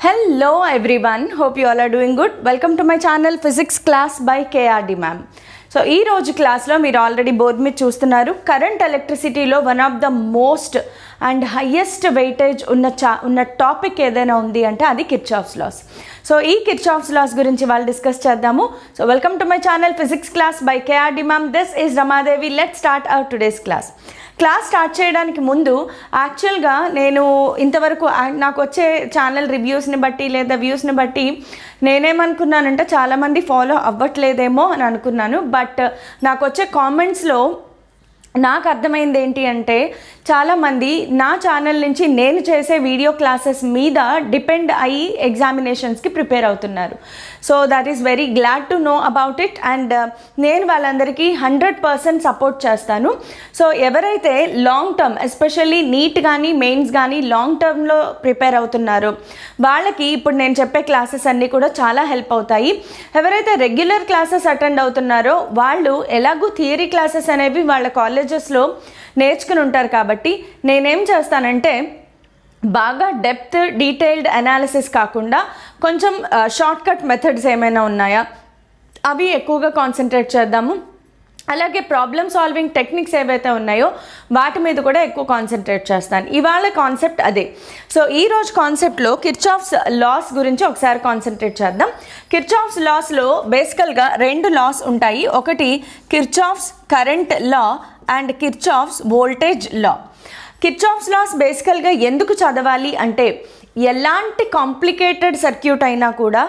Hello everyone, hope you all are doing good. Welcome to my channel Physics Class by KRD ma'am. So ee roju class lo meer already board మీద చూస్తున్నారు current electricity లో one of the most and highest weightage ఉన్న topic ఏదైనా ఉంది అంటే అది Kirchhoff's laws. So ఈ Kirchhoff's laws గురించి వాళ్ళు డిస్కస్ చేద్దాము. So welcome to my channel Physics Class by KRD ma'am. This is Ramadevi. Let's start our today's class. Class start చేయడానికి ముందు యాక్చువల్గా నేను ఇంతవరకు నాకు వచ్చే ఛానల్ రివ్యూస్ని బట్టి లేదా వ్యూస్ని బట్టి నేనేమనుకున్నానంటే చాలామంది ఫాలో అవ్వట్లేదేమో అని అనుకున్నాను. బట్ నాకు వచ్చే కామెంట్స్లో నాకు అర్థమైంది ఏంటి అంటే చాలామంది నా ఛానల్ నుంచి నేను చేసే వీడియో క్లాసెస్ మీద డిపెండ్ అయ్యి ఎగ్జామినేషన్స్కి ప్రిపేర్ అవుతున్నారు. So that is very glad to know about it. And నేను వాళ్ళందరికీ 100% సపోర్ట్ చేస్తాను. సో ఎవరైతే లాంగ్ టర్మ్ ఎస్పెషల్లీ నీట్ కానీ మెయిన్స్ కానీ లాంగ్ టర్మ్లో ప్రిపేర్ అవుతున్నారో వాళ్ళకి ఇప్పుడు నేను చెప్పే క్లాసెస్ అన్నీ కూడా చాలా హెల్ప్ అవుతాయి. ఎవరైతే రెగ్యులర్ క్లాసెస్ అటెండ్ అవుతున్నారో వాళ్ళు ఎలాగూ థియరీ క్లాసెస్ అనేవి వాళ్ళ కాలేజెస్లో నేర్చుకుని ఉంటారు. కాబట్టి నేనేం చేస్తానంటే బాగా డెప్త్ డీటెయిల్డ్ అనాలిసిస్ కాకుండా కొంచెం షార్ట్ కట్ మెథడ్స్ ఏమైనా ఉన్నాయా అవి ఎక్కువగా కాన్సన్ట్రేట్ చేద్దాము. అలాగే ప్రాబ్లమ్ సాల్వింగ్ టెక్నిక్స్ ఏవైతే ఉన్నాయో వాటి మీద కూడా ఎక్కువ కాన్సన్ట్రేట్ చేస్తాను. ఇవాళ కాన్సెప్ట్ అదే. సో ఈరోజు కాన్సెప్ట్లో కిర్చాఫ్స్ లాస్ గురించి ఒకసారి కాన్సన్ట్రేట్ చేద్దాం. కిర్చాఫ్స్ లాస్లో బేసికల్గా 2 లాస్ ఉంటాయి. ఒకటి Kirchhoff's current law and Kirchhoff's voltage law. Kirchhoff's laws బేసికల్గా ఎందుకు చదవాలి అంటే ఎలాంటి కాంప్లికేటెడ్ సర్క్యూట్ అయినా కూడా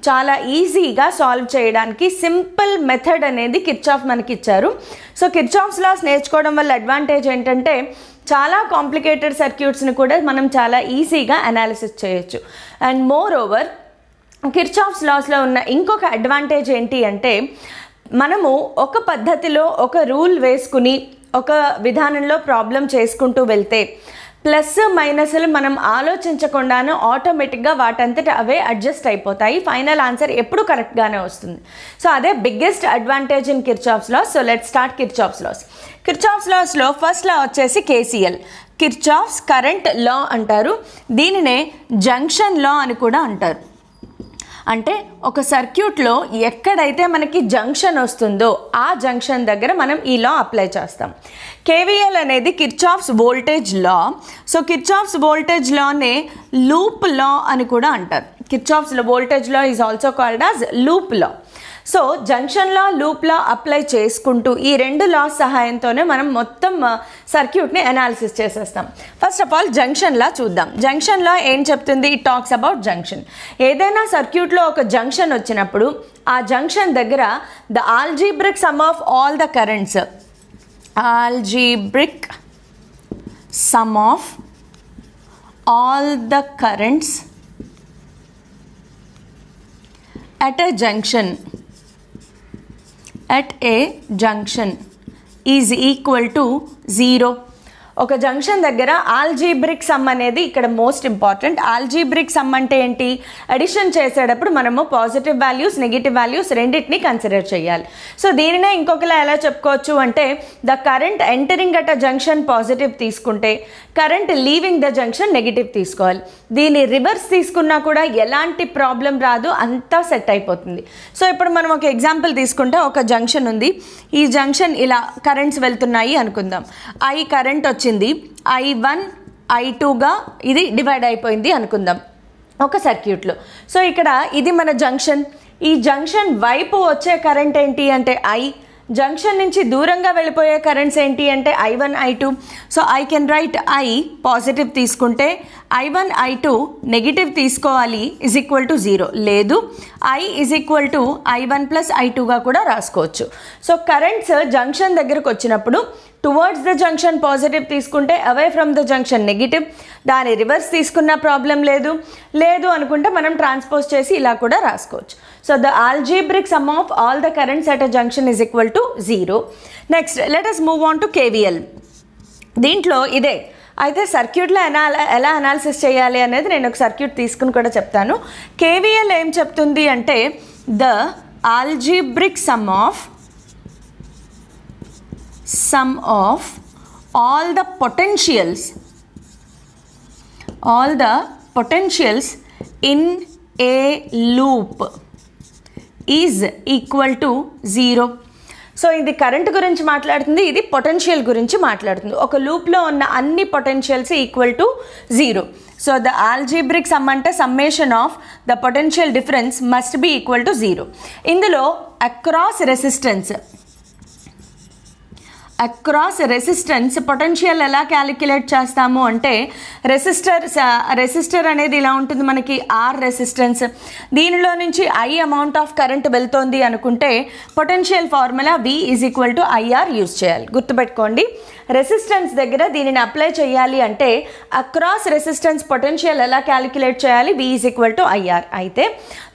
చాలా ఈజీగా సాల్వ్ చేయడానికి సింపుల్ మెథడ్ అనేది కిర్చాఫ్ మనకి ఇచ్చారు. సో కిర్చాఫ్స్ లాస్ నేర్చుకోవడం వల్ల అడ్వాంటేజ్ ఏంటంటే చాలా కాంప్లికేటెడ్ సర్క్యూట్స్ని కూడా మనం చాలా ఈజీగా అనాలిసిస్ చేయొచ్చు. అండ్ మోర్ ఓవర్ కిర్చాఫ్స్ లాస్లో ఉన్న ఇంకొక అడ్వాంటేజ్ ఏంటి అంటే మనము ఒక పద్ధతిలో ఒక రూల్ వేసుకుని ఒక విధానంలో ప్రాబ్లం చేసుకుంటూ వెళ్తే ప్లస్ మైనస్లు మనం ఆలోచించకుండానే ఆటోమేటిక్గా వాటంతట అవే అడ్జస్ట్ అయిపోతాయి. ఫైనల్ ఆన్సర్ ఎప్పుడు కరెక్ట్గానే వస్తుంది. సో అదే biggest advantage in Kirchhoff's laws. So let's start Kirchhoff's laws. Kirchhoff's లాస్లో ఫస్ట్ లా వచ్చేసి KCL, కిర్చాఫ్స్ కరెంట్ లా అంటారు. దీనినే జంక్షన్ లా అని కూడా అంటారు. అంటే ఒక సర్క్యూట్లో ఎక్కడైతే మనకి జంక్షన్ వస్తుందో ఆ జంక్షన్ దగ్గర మనం ఈ లా అప్లై చేస్తాం. KVL అనేది కిర్చాఫ్స్ వోల్టేజ్ లా. సో కిర్చాఫ్స్ వోల్టేజ్ లానే లూప్ లా అని కూడా అంటారు. Kirchhoff's voltage law is also called as loop law. So junction law loop law apply చేసుకుంటూ ఈ 2 లాస్ సహాయంతోనే మనం మొత్తం సర్క్యూట్ని అనాలిసిస్ చేసేస్తాం. ఫస్ట్ ఆఫ్ ఆల్ జంక్షన్ లా చూద్దాం. జంక్షన్ లా ఏం చెప్తుంది? It talks about junction. ఏదైనా సర్క్యూట్లో ఒక జంక్షన్ వచ్చినప్పుడు ఆ జంక్షన్ దగ్గర the algebraic some of all the currents, algebraic some of all the currents at a junction is equal to 0. ఒక జంక్షన్ దగ్గర ఆల్జీబ్రిక్ సమ్ అనేది ఇక్కడ మోస్ట్ ఇంపార్టెంట్. ఆల్జీబ్రిక్ సమ్ అంటే ఏంటి? అడిషన్ చేసేటప్పుడు మనము పాజిటివ్ వాల్యూస్ నెగిటివ్ వాల్యూస్ రెండింటిని consider చేయాలి. సో దీనినే ఇంకొకలా ఎలా చెప్పుకోవచ్చు అంటే the current entering at a junction positive తీసుకుంటే current leaving the junction negative తీసుకోవాలి. దీని రివర్స్ తీసుకున్నా కూడా ఎలాంటి ప్రాబ్లం రాదు, అంతా సెట్ అయిపోతుంది. సో ఇప్పుడు మనం ఒక ఎగ్జాంపుల్ తీసుకుంటే ఒక జంక్షన్ ఉంది. ఈ జంక్షన్ ఇలా కరెంట్స్ వెళ్తున్నాయి అనుకుందాం. I కరెంట్ వచ్చింది, I1 I2గా ఇది డివైడ్ అయిపోయింది అనుకుందాం ఒక సర్క్యూట్లో. సో ఇక్కడ ఇది మన జంక్షన్. ఈ జంక్షన్ వైపు వచ్చే కరెంట్ ఏంటి అంటే I. జంక్షన్ నుంచి దూరంగా వెళ్ళిపోయే కరెంట్స్ ఏంటి అంటే I1 I2. So I can write I positive తీసుకుంటే I1 I2 నెగిటివ్ తీసుకోవాలి ఈజ్ ఈక్వల్ టు 0. లేదు I is equal to I1 plus I2గా కూడా రాసుకోవచ్చు. సో కరెంట్స్ జంక్షన్ దగ్గరకు వచ్చినప్పుడు టువర్డ్స్ ద జంక్షన్ పాజిటివ్ తీసుకుంటే away from the junction negative. దాని రివర్స్ తీసుకున్న ప్రాబ్లం లేదు అనుకుంటే మనం ట్రాన్స్పోజ్ చేసి ఇలా కూడా రాసుకోవచ్చు. So the algebraic some of all the currents at a junction is equal to 0. Next let us move on to KVL. దీంట్లో ఇదే. అయితే సర్క్యూట్లో ఎలా అనాలిసిస్ చేయాలి అనేది నేను ఒక సర్క్యూట్ తీసుకుని కూడా చెప్తాను. KVL ఏం చెప్తుంది అంటే the algebraic some of all the potentials in a loop is equal to 0. So ఇది కరెంట్ గురించి మాట్లాడుతుంది, ఇది పొటెన్షియల్ గురించి మాట్లాడుతుంది. ఒక లూప్లో ఉన్న అన్ని potentials equal to 0. So the algebraic sum అంటే summation of the potential difference must be equal to 0. ఇందులో అక్రాస్ రెసిస్టెన్స్ పొటెన్షియల్ ఎలా క్యాలిక్యులేట్ చేస్తాము అంటే రెసిస్టర్ అనేది ఇలా ఉంటుంది మనకి, ఆర్ రెసిస్టెన్స్. దీనిలో నుంచి ఐ అమౌంట్ ఆఫ్ కరెంట్ వెళ్తోంది అనుకుంటే potential formula V is equal to IR use చేయాలి. గుర్తుపెట్టుకోండి, రెసిస్టెన్స్ దగ్గర దీనిని అప్లై చేయాలి అంటే అక్రాస్ రెసిస్టెన్స్ పొటెన్షియల్ ఎలా క్యాలిక్యులేట్ చేయాలి, V is equal to IR. అయితే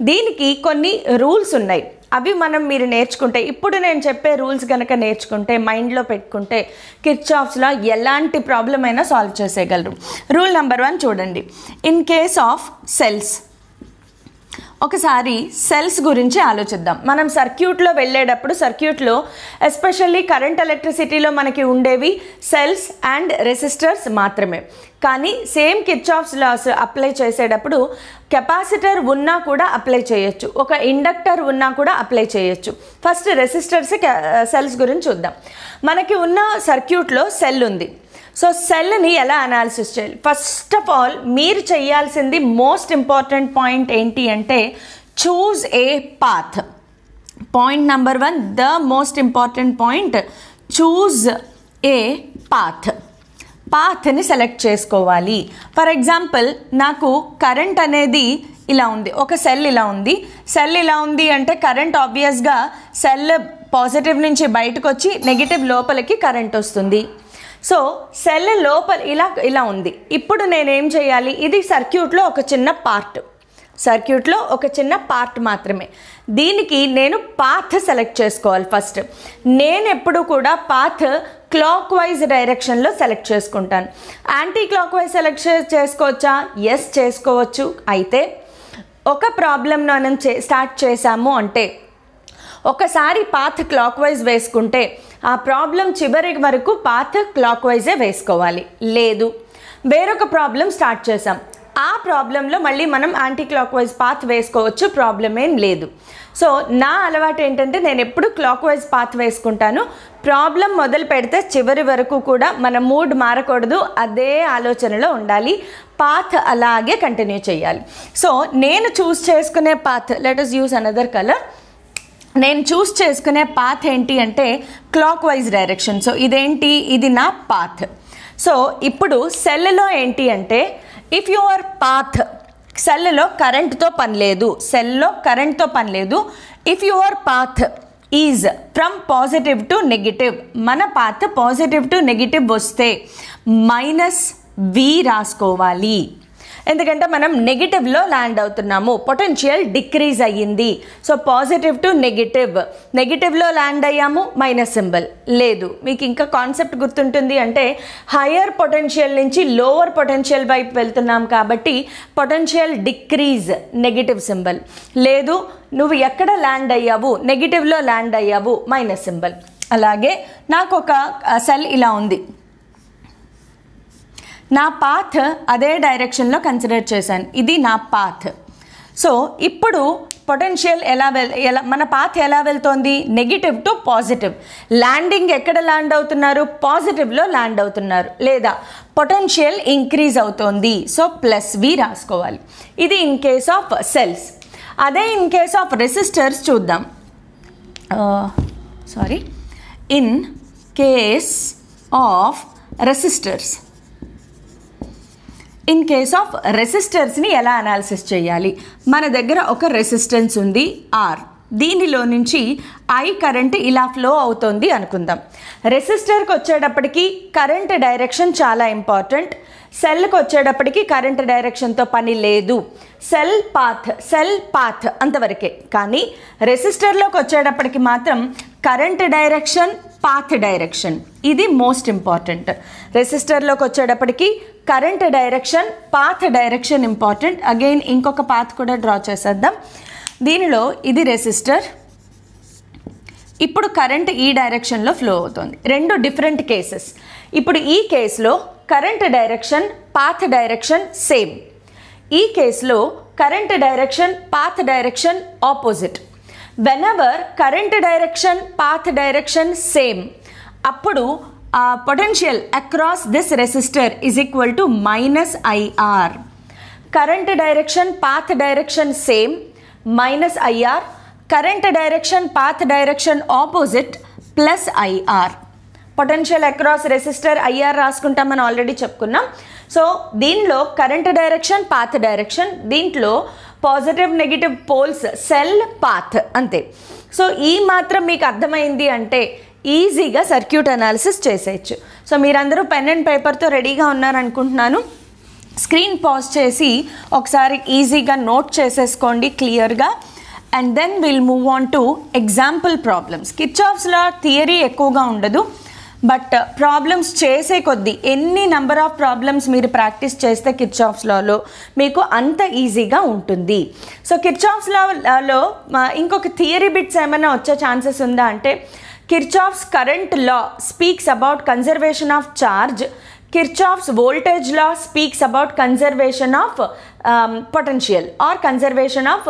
దీనికి కొన్ని రూల్స్ ఉన్నాయి, అవి మీరు నేర్చుకుంటే, ఇప్పుడు నేను చెప్పే రూల్స్ కనుక నేర్చుకుంటే, మైండ్లో పెట్టుకుంటే కిర్చాఫ్స్లో ఎలాంటి ప్రాబ్లం అయినా సాల్వ్ చేసేయగలరు. రూల్ నెంబర్ 1 చూడండి. ఇన్ కేస్ ఆఫ్ సెల్స్, ఒకసారి సెల్స్ గురించి ఆలోచిద్దాం. మనం సర్క్యూట్లో వెళ్ళేటప్పుడు సర్క్యూట్లో ఎస్పెషల్లీ కరెంట్ ఎలక్ట్రిసిటీలో మనకి ఉండేవి సెల్స్ అండ్ రెసిస్టర్స్ మాత్రమే. కానీ సేమ్ కిర్చాఫ్స్ లాస్ అప్లై చేసేటప్పుడు కెపాసిటర్ ఉన్నా కూడా అప్లై చేయొచ్చు, ఒక ఇండక్టర్ ఉన్నా కూడా అప్లై చేయొచ్చు. ఫస్ట్ రెసిస్టర్స్ సెల్స్ గురించి చూద్దాం. మనకి ఉన్న సర్క్యూట్లో సెల్ ఉంది. సో సెల్ని ఎలా అనాలిసిస్ చేయాలి? ఫస్ట్ ఆఫ్ ఆల్ మీరు చేయాల్సింది మోస్ట్ ఇంపార్టెంట్ పాయింట్ ఏంటి అంటే choose a path. Point number 1, the most important point, choose a పాత్ని సెలెక్ట్ చేసుకోవాలి. ఫర్ ఎగ్జాంపుల్ నాకు కరెంట్ అనేది ఇలా ఉంది, ఒక సెల్ ఇలా ఉంది అంటే కరెంట్ ఆబ్వియస్గా సెల్ పాజిటివ్ నుంచి బయటకు వచ్చి నెగిటివ్ లోపలికి కరెంట్ వస్తుంది. సో సెల్ లోపల ఇలా ఉంది. ఇప్పుడు నేనేం చేయాలి? ఇది సర్క్యూట్లో ఒక చిన్న పార్ట్ మాత్రమే. దీనికి నేను పాత్ సెలెక్ట్ చేసుకోవాలి. ఫస్ట్ నేను ఎప్పుడు కూడా పాత్ క్లాక్ వైజ్ డైరెక్షన్లో సెలెక్ట్ చేసుకుంటాను. యాంటీ క్లాక్ వైజ్ సెలెక్ట్ చేసుకోవచ్చా? ఎస్, చేసుకోవచ్చు. అయితే ఒక ప్రాబ్లం మనం స్టార్ట్ చేసాము అంటే ఒకసారి పాత్ క్లాక్ వైజ్ వేసుకుంటే ఆ ప్రాబ్లం చివరి వరకు పాత్ క్లాక్ వైజే వేసుకోవాలి. లేదు, వేరొక ప్రాబ్లం స్టార్ట్ చేసాం, ఆ ప్రాబ్లంలో మళ్ళీ మనం యాంటీ క్లాక్ వైజ్ పాత్ వేసుకోవచ్చు, ప్రాబ్లం ఏం లేదు. సో నా అలవాటు ఏంటంటే నేను ఎప్పుడు క్లాక్ వైజ్ పాత్ వేసుకుంటాను. ప్రాబ్లం మొదలు పెడితే చివరి వరకు కూడా మన మూడ్ మారకూడదు, అదే ఆలోచనలో ఉండాలి, పాత్ అలాగే కంటిన్యూ చేయాలి. సో నేను చూస్ చేసుకునే path, let us use another colour. నేను చూస్ చేసుకునే పాత్ ఏంటి అంటే క్లాక్ వైజ్ డైరెక్షన్. సో ఇదేంటి? ఇది నా పాత్. సో ఇప్పుడు సెల్లో ఏంటి అంటే ఇఫ్ యువర్ పాత్, సెల్లో కరెంట్తో పని లేదు, if your path is from positive to negative, మన పాత్ పాజిటివ్ టు నెగిటివ్ వస్తే -V రాసుకోవాలి. ఎందుకంటే మనం నెగిటివ్లో ల్యాండ్ అవుతున్నాము, పొటెన్షియల్ డిక్రీజ్ అయ్యింది. సో పాజిటివ్ టు నెగిటివ్లో ల్యాండ్ అయ్యాము, మైనస్ సింబల్ లేదు. మీకు ఇంకా కాన్సెప్ట్ గుర్తుంటుంది అంటే హయ్యర్ పొటెన్షియల్ నుంచి లోవర్ పొటెన్షియల్ వైపు వెళ్తున్నాం కాబట్టి పొటెన్షియల్ డిక్రీజ్, నెగిటివ్ సింబల్. లేదు, నువ్వు ఎక్కడ ల్యాండ్ అయ్యావు? నెగిటివ్లో ల్యాండ్ అయ్యావు, మైనస్ సింబల్. అలాగే నాకు ఒక సెల్ ఇలా ఉంది, నా పాత్ అదే డైరెక్షన్లో కన్సిడర్ చేశాను, ఇది నా పాత్. సో ఇప్పుడు పొటెన్షియల్ మన పాత్ ఎలా వెళ్తోంది? Negative to positive. ల్యాండింగ్ ఎక్కడ ల్యాండ్ అవుతున్నారు? పాజిటివ్లో ల్యాండ్ అవుతున్నారు, లేదా పొటెన్షియల్ ఇంక్రీజ్ అవుతోంది. సో +V రాసుకోవాలి. ఇది ఇన్ కేస్ ఆఫ్ సెల్స్. అదే ఇన్ కేస్ ఆఫ్ రెసిస్టర్స్ చూద్దాం. In case of resistors, in case of రెసిస్టర్స్ని ఎలా అనాలిసిస్ చేయాలి? మన దగ్గర ఒక రెసిస్టెన్స్ ఉంది R, దీనిలో నుంచి I కరెంట్ ఇలా ఫ్లో అవుతుంది అనుకుందాం. రెసిస్టర్కి వచ్చేటప్పటికి కరెంట్ డైరెక్షన్ చాలా ఇంపార్టెంట్, సెల్కి వచ్చేటప్పటికి కరెంట్ డైరెక్షన్తో పని లేదు, సెల్ పాత్ అంతవరకే. కానీ రెసిస్టర్లోకి వచ్చేటప్పటికి మాత్రం కరెంట్ డైరెక్షన్, పాత్ డైరెక్షన్, ఇది మోస్ట్ ఇంపార్టెంట్. రెసిస్టర్లోకి వచ్చేటప్పటికి current direction, path direction important. Again ఇంకొక పాత్ కూడా డ్రా చేసేద్దాం. దీనిలో ఇది రెసిస్టర్, ఇప్పుడు కరెంట్ ఈ డైరెక్షన్లో ఫ్లో అవుతుంది. రెండు డిఫరెంట్ కేసెస్. ఇప్పుడు ఈ కేసులో current direction, path direction same. ఈ కేసులో current direction, path direction opposite. Whenever current direction, path direction same, appudu potential across this resistor is equal to minus IR. Current direction, path direction same, minus IR. Current direction, path direction opposite, plus IR. Potential across resistor IR రాసుకుంటామని already చెప్పుకున్నాం. So దీనిలో current direction, path direction, దీంట్లో positive negative poles, cell, path, అంతే. So ఈ మాత్రం మీకు అర్థమైంది అంటే ఈజీగా సర్క్యూట్ అనాలిసిస్ చేసేయచ్చు. సో మీరందరూ పెన్ అండ్ పేపర్తో రెడీగా ఉన్నారనుకుంటున్నాను. స్క్రీన్ పాజ్ చేసి ఒకసారి ఈజీగా నోట్ చేసేసుకోండి క్లియర్గా. And then will move on to example problems. Kirchhoff's law theory ఎక్కువగా ఉండదు, బట్ ప్రాబ్లమ్స్ చేసే కొద్దీ ఎన్ని నెంబర్ ఆఫ్ ప్రాబ్లమ్స్ మీరు ప్రాక్టీస్ చేస్తే కిర్చాఫ్స్ లాలో మీకు అంత ఈజీగా ఉంటుంది. సో కిర్చాఫ్స్ లాలో ఇంకొక థియరీ బిట్స్ ఏమైనా వచ్చే ఛాన్సెస్ ఉందా అంటే, Kirchhoff's current law speaks about conservation of charge, Kirchhoff's voltage law speaks about conservation of potential are conservation of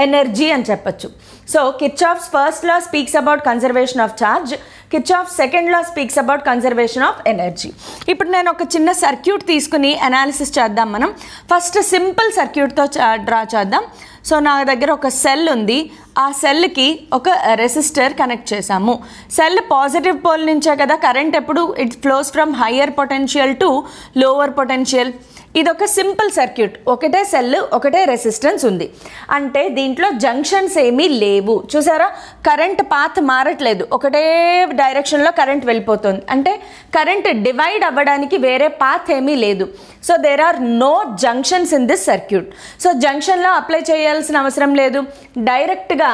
energy అని చెప్పచ్చు. So Kirchhoff's first law speaks about conservation of charge, Kirchhoff's second law speaks about conservation of energy. ఇప్పుడు నేను ఒక చిన్న circuit తీసుకుని analysis చేద్దాం. మనం first simple సర్క్యూట్తో డ్రా చేద్దాం. సో నా దగ్గర ఒక సెల్ ఉంది, ఆ సెల్కి ఒక రెసిస్టర్ కనెక్ట్ చేసాము. సెల్ పాజిటివ్ పోల్ నుంచే కదా కరెంట్ ఎప్పుడు it flows from higher potential to lower potential. ఇదొక సింపుల్ సర్క్యూట్, ఒకటే సెల్, ఒకటే రెసిస్టెన్స్ ఉంది. అంటే దీంట్లో జంక్షన్స్ ఏమీ లేవు. చూసారా, కరెంట్ పాత్ మారట్లేదు, ఒకటే డైరెక్షన్లో కరెంట్ వెళ్ళిపోతుంది. అంటే కరెంట్ డివైడ్ అవ్వడానికి వేరే పాత్ ఏమీ లేదు. So there are no junctions in this circuit. So జంక్షన్లో అప్లై చేయాల్సిన అవసరం లేదు, డైరెక్ట్గా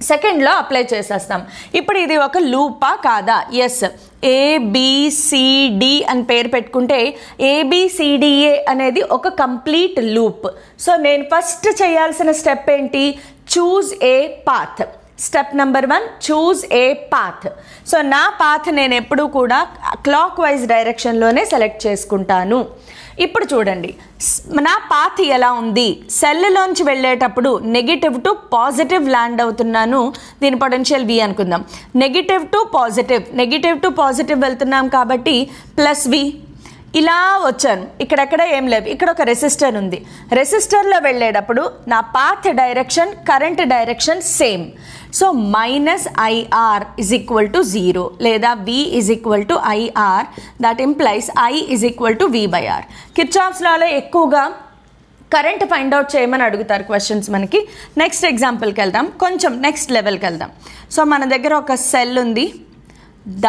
సెకండ్లో అప్లై చేసేస్తాం. ఇప్పుడు ఇది ఒక లూపా కాదా? ఎస్. ఏబిసిడి అని పేరు పెట్టుకుంటే ఏబిసిడిఏ అనేది ఒక కంప్లీట్ లూప్. సో నేను ఫస్ట్ చేయాల్సిన స్టెప్ ఏంటి? Choose a path. Step number 1, choose a path. So నా పాత్ నేను ఎప్పుడూ కూడా క్లాక్ వైజ్ డైరెక్షన్లోనే సెలెక్ట్ చేసుకుంటాను. ఇప్పుడు చూడండి నా పాత్ ఎలా ఉంది. సెల్లోంచి వెళ్ళేటప్పుడు నెగిటివ్ టు పాజిటివ్ ల్యాండ్ అవుతున్నాను. దీని పొటెన్షియల్ V అనుకుందాం. నెగిటివ్ టు పాజిటివ్ వెళ్తున్నాం కాబట్టి ప్లస్ V. ఇలా వచ్చాను, ఇక్కడెక్కడ ఏం లేవు, ఇక్కడ ఒక రెసిస్టర్ ఉంది. రెసిస్టర్లో వెళ్ళేటప్పుడు నా path direction, current direction same. So minus IR is equal to 0 లేదా V is equal to IR. That implies I is equal to V by R. Kirchhoff's లాలో ఎక్కువగా కరెంట్ ఫైండ్ అవుట్ చేయమని అడుగుతారు క్వశ్చన్స్ మనకి. Next ఎగ్జాంపుల్కి వెళ్దాం, కొంచెం next లెవెల్కి వెళ్దాం. సో మన దగ్గర ఒక సెల్ ఉంది,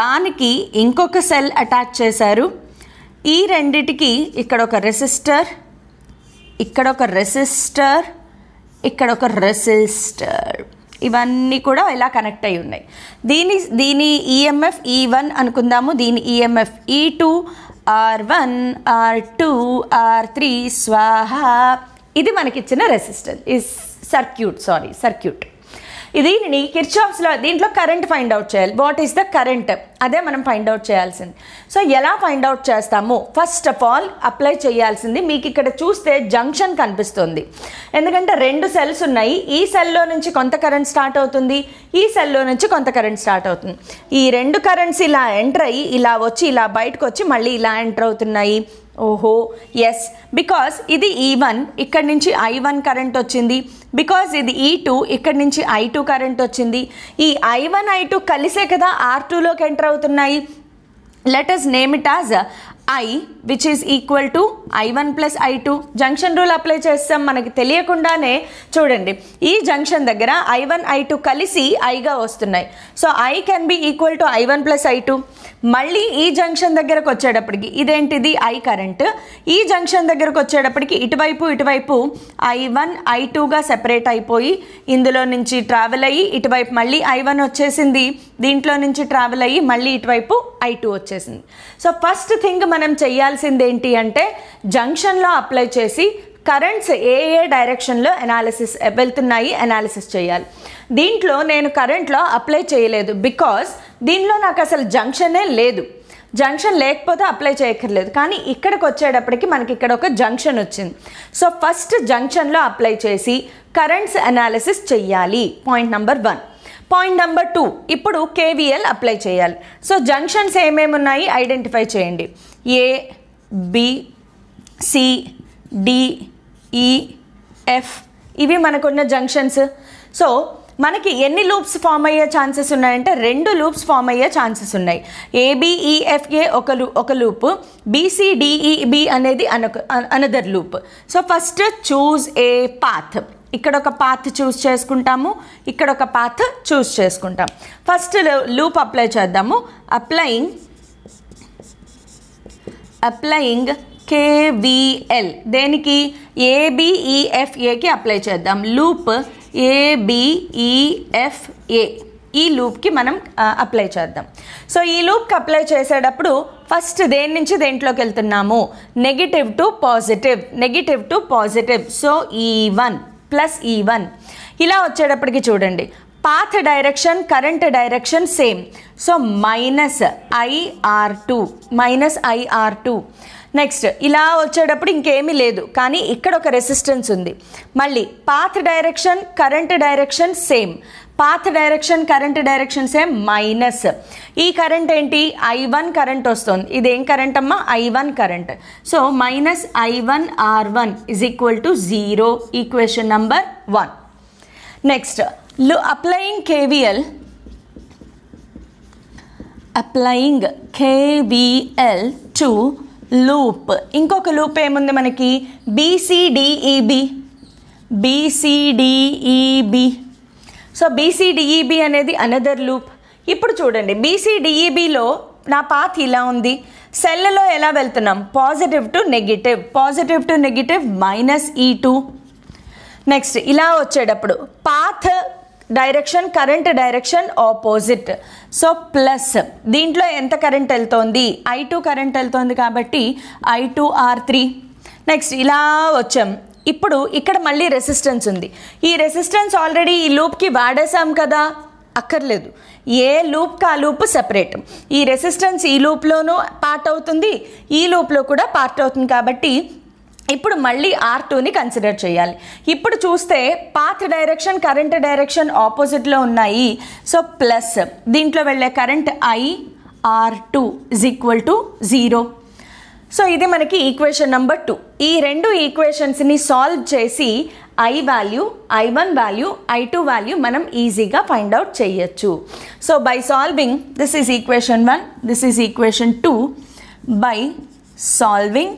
దానికి ఇంకొక సెల్ అటాచ్ చేశారు. ఈ రెండిటికి ఇక్కడ ఒక రెసిస్టర్, ఇక్కడ ఒక రెసిస్టర్, ఇక్కడ ఒక రెసిస్టర్, ఇవన్నీ కూడా ఇలా కనెక్ట్ అయి ఉన్నాయి. దీని ఈఎంఎఫ్ E1 అనుకుందాము, దీని EMF E2, R1, R2, R3 స్వాహా. ఇది మనకిచ్చిన రెసిస్టర్, ఈ సర్క్యూట్. దీనిని కిర్చాఫ్స్లో దీంట్లో కరెంట్ ఫైండ్ అవుట్ చేయాలి. వాట్ ఈస్ ద కరెంట్, అదే మనం ఫైండ్ అవుట్ చేయాల్సింది. సో ఎలా ఫైండ్ అవుట్ చేస్తాము? ఫస్ట్ ఆఫ్ ఆల్ అప్లై చేయాల్సింది, మీకు ఇక్కడ చూస్తే జంక్షన్ కనిపిస్తుంది. ఎందుకంటే 2 సెల్స్ ఉన్నాయి. ఈ సెల్లో నుంచి కొంత కరెంట్ స్టార్ట్ అవుతుంది, ఈ సెల్లో నుంచి కొంత కరెంట్ స్టార్ట్ అవుతుంది. ఈ 2 కరెంట్స్ ఇలా ఎంటర్ అయ్యి ఇలా వచ్చి ఇలా బయటకు వచ్చి మళ్ళీ ఇలా ఎంటర్ అవుతున్నాయి. ఓహో ఎస్, బికాస్ ఇది E1, ఇక్కడ నుంచి I1 కరెంట్ వచ్చింది. బికాజ్ ఇది E2, ఇక్కడ నుంచి I2 కరెంట్ వచ్చింది. ఈ I1 I2 కలిసే కదా R2లోకి ఎంటర్ అవుతున్నాయి. Let us name it as I, which is equal to I1 plus I2. Junction rule apply చేస్తాం, మనకి తెలియకుండానే చూడండి ఈ జంక్షన్ దగ్గర I1 I2 కలిసి Iగా వస్తున్నాయి. So I can be equal to I1 plus I2. మళ్ళీ ఈ జంక్షన్ దగ్గరకు వచ్చేటప్పటికి ఇదేంటిది I కరెంట్. ఈ జంక్షన్ దగ్గరకు వచ్చేటప్పటికి ఇటువైపు I1 I2గా సెపరేట్ అయిపోయి ఇందులో నుంచి ట్రావెల్ అయ్యి ఇటువైపు మళ్ళీ I1 వచ్చేసింది, దీంట్లో నుంచి ట్రావెల్ అయ్యి మళ్ళీ ఇటువైపు I2 వచ్చేసింది. సో ఫస్ట్ థింగ్ మనం చేయాల్సింది ఏంటి అంటే జంక్షన్లో అప్లై చేసి కరెంట్స్ ఏ డైరెక్షన్లో వెళ్తున్నాయి అనాలిసిస్ చేయాలి. దీంట్లో నేను కరెంట్లో అప్లై చేయలేదు, బికాస్ దీనిలో నాకు అసలు జంక్షనే లేదు. జంక్షన్ లేకపోతే అప్లై చేయక్కర్లేదు, కానీ ఇక్కడికి వచ్చేటప్పటికి మనకి ఇక్కడ ఒక జంక్షన్ వచ్చింది. సో ఫస్ట్ జంక్షన్లో అప్లై చేసి కరెంట్స్ అనాలిసిస్ చెయ్యాలి, పాయింట్ నెంబర్ 1. పాయింట్ నెంబర్ 2, ఇప్పుడు కేవీఎల్ అప్లై చేయాలి. సో జంక్షన్స్ ఏమేమి ఉన్నాయి ఐడెంటిఫై చేయండి. ఏ, బి, సి, డి, ఈ, ఎఫ్, ఇవి మనకున్న జంక్షన్స్. సో మనకి ఎన్ని లూప్స్ ఫామ్ అయ్యే ఛాన్సెస్ ఉన్నాయంటే 2 లూప్స్ ఫామ్ అయ్యే ఛాన్సెస్ ఉన్నాయి. ఏబిఈఎఫ్ఏ ఒక లూప్, బిసిడిఈబి అనేది another loop. So first choose a path. ఇక్కడ ఒక పాత్ చూస్ చేసుకుంటాము, ఇక్కడ ఒక పాత్ చూస్ చేసుకుంటాం. ఫస్ట్ లూప్ అప్లై చేద్దాము. అప్లయింగ్ కేవీఎల్ దేనికి? ఏబిఈఎఫ్ఏకి అప్లై చేద్దాం. లూప్ ఏబిఈఎఫ్ఏ ఈ లూప్కి మనం అప్లై చేద్దాం. సో ఈ లూప్కి అప్లై చేసేటప్పుడు ఫస్ట్ దేని నుంచి దేంట్లోకి వెళ్తున్నాము? Negative to positive. సో ఈ1 ప్లస్ ఈ1 ఇలా వచ్చేటప్పటికి చూడండి, path direction current direction same. So -IR2. Next ఇలా వచ్చేటప్పుడు ఇంకేమీ లేదు, కానీ ఇక్కడ ఒక రెసిస్టెన్స్ ఉంది. మళ్ళీ path direction current direction same, minus. ఈ కరెంట్ ఏంటి? I1 కరెంట్ వస్తుంది. ఇదేం కరెంట్ అమ్మా? I1 current. So -I1R1 = 0, equation number 1. Next applying KVL to loop. ఇంకొక లూప్ ఏముంది మనకి? BCDEB. సో BCDEB అనేది అనదర్ లూప్. ఇప్పుడు చూడండి, BCDEBలో నా పాత్ ఇలా ఉంది. సెల్లో ఎలా వెళ్తున్నాం? Positive to negative -E2. Next ఇలా వచ్చేటప్పుడు path direction current direction opposite. So plus దీంట్లో ఎంత కరెంట్ వెళ్తోంది? I2 కరెంట్ వెళ్తోంది కాబట్టి I2R3. నెక్స్ట్ ఇలా వచ్చాం. ఇప్పుడు ఇక్కడ మళ్ళీ రెసిస్టెన్స్ ఉంది. ఈ రెసిస్టెన్స్ ఆల్రెడీ ఈ లూప్కి వాడేసాం కదా, అక్కర్లేదు. ఏ లూప్కి ఆ లూప్ సెపరేట్. ఈ రెసిస్టెన్స్ ఈ లూప్లోనూ పార్ట్ అవుతుంది, ఈ లూప్లో కూడా పార్ట్ అవుతుంది. కాబట్టి ఇప్పుడు మళ్ళీ R2ని కన్సిడర్ చేయాలి. ఇప్పుడు చూస్తే పాత్ డైరెక్షన్ కరెంట్ డైరెక్షన్ ఆపోజిట్లో ఉన్నాయి. సో ప్లస్ దీంట్లో వెళ్ళే కరెంట్ IR2 = 0. సో ఇది మనకి ఈక్వేషన్ నెంబర్ 2. ఈ 2 ఈక్వేషన్స్ని సాల్వ్ చేసి I1 వాల్యూ I2 వాల్యూ మనం ఈజీగా ఫైండ్ అవుట్ చేయొచ్చు. So by solving, this is equation 1, this is equation 2. By solving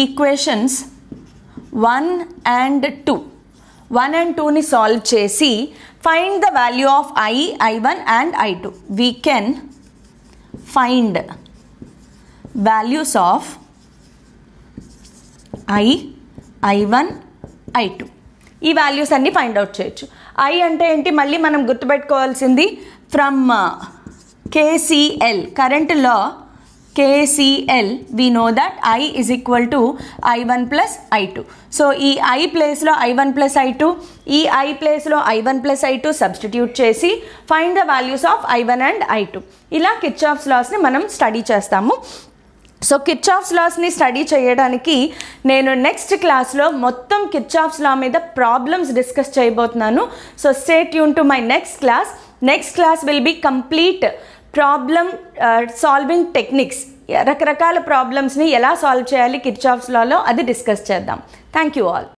equations 1 and 2ని సాల్వ్ చేసి find the value of I1 and I2. We can find values of I1, I2. ఈ values అన్నీ find out చేయొచ్చు. I అంటే ఏంటి? మళ్ళీ మనం గుర్తుపెట్టుకోవాల్సింది from KCL, current law KCL, we know that I is equal to I1 plus I2. So ఈ I ప్లేస్లో I1 plus I2, ఈ I ప్లేస్లో I1 plus I2 సబ్స్టిట్యూట్ చేసి find the values of I1 and I2. ఇలా Kirchhoff's లాస్ని మనం study చేస్తాము. So Kirchhoff's లాస్ని study చేయడానికి నేను నెక్స్ట్ క్లాస్లో మొత్తం కిర్చాఫ్స్ లా మీద ప్రాబ్లమ్స్ డిస్కస్ చేయబోతున్నాను. So stay tuned to my next class will be complete problem solving techniques. రకరకాల ప్రాబ్లమ్స్ని ఎలా సాల్వ్ చేయాలి కిర్చాఫ్స్ లాలో అది డిస్కస్ చేద్దాం. Thank you all.